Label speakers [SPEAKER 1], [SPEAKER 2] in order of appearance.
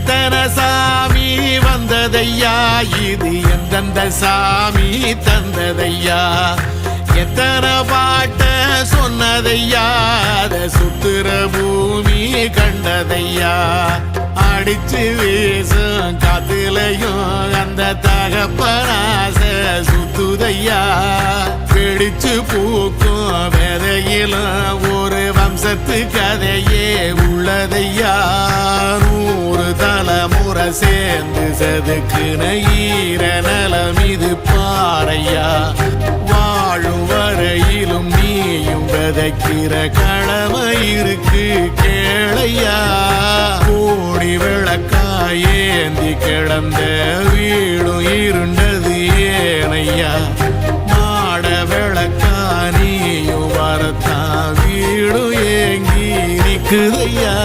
[SPEAKER 1] எத்தனை சாமி வந்ததையா, இது எந்தெந்த சாமி தந்ததையா, எத்தனை பாட்ட சொன்னதையா, அத சுத்துற பூமி கண்டதையா, அடிச்சு வீசும் காத்துலையும் அந்த தகப்பனாச சுத்துதையா, பிடிச்சு பூக்கும் விதையிலும் ஒரு வம்சத்து கதையே உள்ளதையா, 100 தலைமுறை சேர்ந்து செதுக்குன ஈர நலம் இது பாறையா, வாழும் வரையிலும் நீயும் விதைக்கிற கடமை இருக்கு கேளையா, கோடி விளக்காயேந்தி கிடந்த வீடும் இருண்டது ஏனையா, மாட விளக்கா நீயும் வரத்தான் வீடும் ஏங்கி நிக்குதையா.